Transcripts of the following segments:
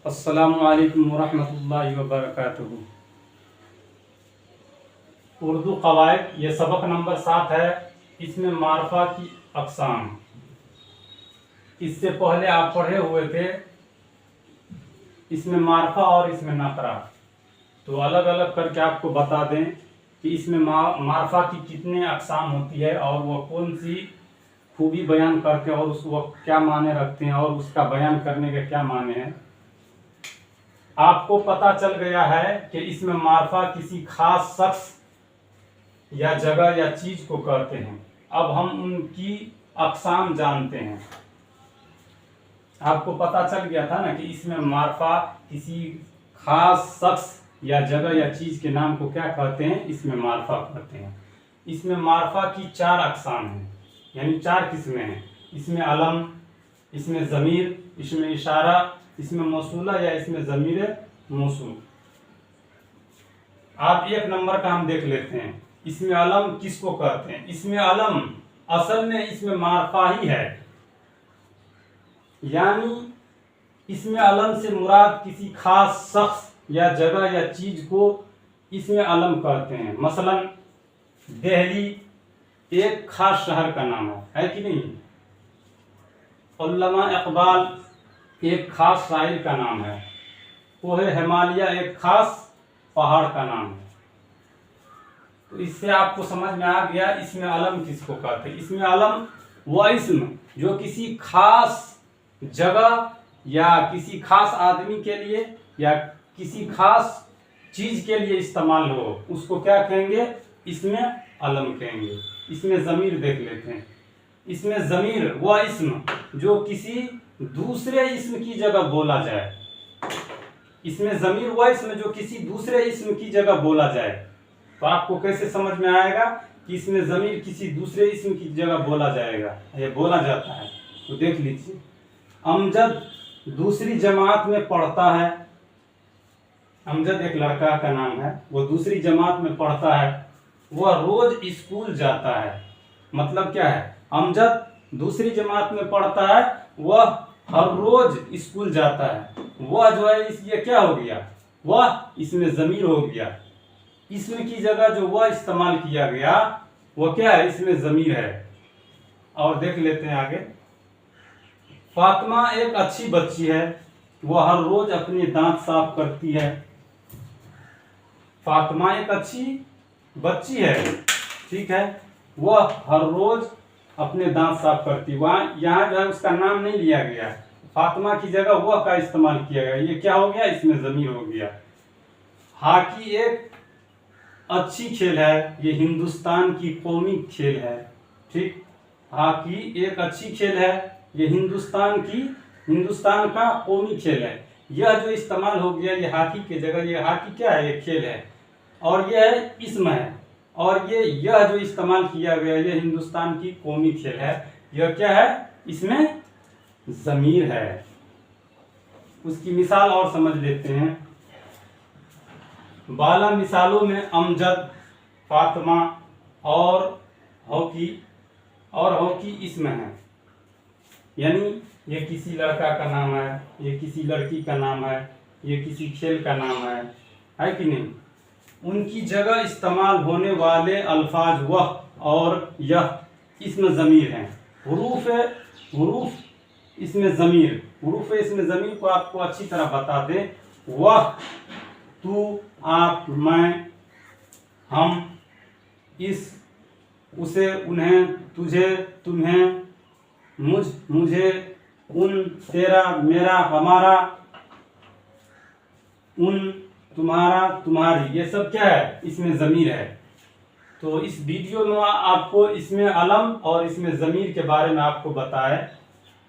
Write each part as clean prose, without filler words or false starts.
अस्सलामु अलैकुम वरहमतुल्लाहि वबरकातुहू। उर्दू कवायद, ये सबक नंबर 7 है। इसमें मारफा की अक़साम, इससे पहले आप पढ़े हुए थे। इसमें मारफा और इसमें नकरा, तो अलग अलग करके आपको बता दें कि इसमें मारफा की कितने अक़साम होती है और वह कौन सी खूबी बयान करते हैं और उस वक्त क्या माने रखते हैं और उसका बयान करने के क्या माने हैं। आपको पता चल गया है कि इसमें मारफा किसी खास शख्स या जगह या चीज को कहते हैं। अब हम उनकी अक़साम जानते हैं। आपको पता चल गया था ना कि इसमें मारफा किसी खास शख्स या जगह या चीज के नाम को क्या कहते हैं, इसमें मारफा कहते हैं। इसमें मारफा की 4 अक़साम हैं, यानी 4 किस्में हैं। इसमें अलम, इसमें ज़मीर, इसमें इशारा, इसमें मौसूला या इसमें ज़मीर मौसूल। आप 1 नंबर का हम देख लेते हैं। इसमें अलम किसको कहते हैं? इसमें अलम असल में इसमें मारफा ही है, यानी इसमें अलम से मुराद किसी खास शख्स या जगह या चीज को इसमें अलम कहते हैं। मसलन दिल्ली एक खास शहर का नाम है कि नहीं? अल्लामा इकबाल एक खास शायर का नाम है। कोहे हिमालय एक खास पहाड़ का नाम है। तो इससे आपको समझ में आ गया इसमें अलम किसको कहते हैं। इसमें अलम वह इस्म जो किसी खास जगह या किसी खास आदमी के लिए या किसी खास चीज के लिए इस्तेमाल हो, उसको क्या कहेंगे? इसमें अलम कहेंगे। इसमें ज़मीर देख लेते हैं। इसमें ज़मीर वह इस्म जो किसी दूसरे इस्म की जगह बोला जाए। इसमें ज़मीर वह इस्म जो किसी दूसरे इस्म की जगह बोला जाए। तो आपको कैसे समझ में आएगा कि इसमें ज़मीर किसी दूसरे इस्म की जगह बोला जाएगा, ये बोला जाता है? तो देख लीजिए, अमजद दूसरी जमात में पढ़ता है। अमजद एक लड़का का नाम है, वो दूसरी जमात में पढ़ता है। वह रोज स्कूल जाता है। मतलब क्या है? अमजद दूसरी जमात में पढ़ता है, वह हर रोज स्कूल जाता है। वह जो है ये क्या हो गया? वह इसमें ज़मीर हो गया। इसमें की जगह जो वह इस्तेमाल किया गया वो क्या है? इसमें ज़मीर है। और देख लेते हैं आगे। फातिमा एक अच्छी बच्ची है, वह हर रोज अपने दांत साफ करती है। फातिमा एक अच्छी बच्ची है, ठीक है, वह हर रोज अपने दांत साफ करती है। वहाँ यहाँ जो है उसका नाम नहीं लिया गया, फातिमा की जगह वह का इस्तेमाल किया गया। ये क्या हो गया? इसमें ज़मीर हो गया। हॉकी एक अच्छी खेल है, ये हिंदुस्तान की कौमी खेल है, ठीक। हॉकी एक अच्छी खेल है, ये हिंदुस्तान का कौमी खेल है। यह जो इस्तेमाल हो गया ये हॉकी की जगह, ये हॉकी क्या है? ये खेल है और यह इस्म है। और यह जो इस्तेमाल किया गया ये हिंदुस्तान की कौमी खेल है। यह क्या है? इसमें ज़मीर है। उसकी मिसाल और समझ लेते हैं। बाला मिसालों में अमजद, फातिमा और हॉकी इसमें है, यानी ये किसी लड़का का नाम है, ये किसी लड़की का नाम है, ये किसी खेल का नाम है कि नहीं? उनकी जगह इस्तेमाल होने वाले अल्फाज वह और यह इसमें ज़मीर हैं। हुरूफ इसमें ज़मीर, हुरूफ इसमें ज़मीर को आपको अच्छी तरह बता दें। वह, तू, आप, मैं, हम, इस, उसे, उन्हें, तुझे, तुम्हें, मुझे, उन, तेरा, मेरा, हमारा, उन, तुम्हारा, तुम्हारी, ये सब क्या है? इसमें ज़मीर है। तो इस वीडियो में आपको इसमें अलम और इसमें ज़मीर के बारे में आपको बताए।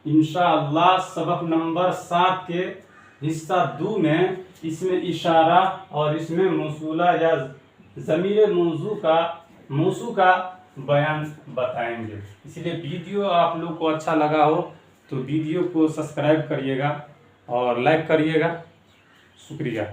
इंशाअल्लाह सबक नंबर 7 के हिस्सा 2 में इसमें इशारा और इसमें मौसूला या ज़मीर मौसू का बयान बताएंगे। इसलिए वीडियो आप लोग को अच्छा लगा हो तो वीडियो को सब्सक्राइब करिएगा और लाइक करिएगा। शुक्रिया।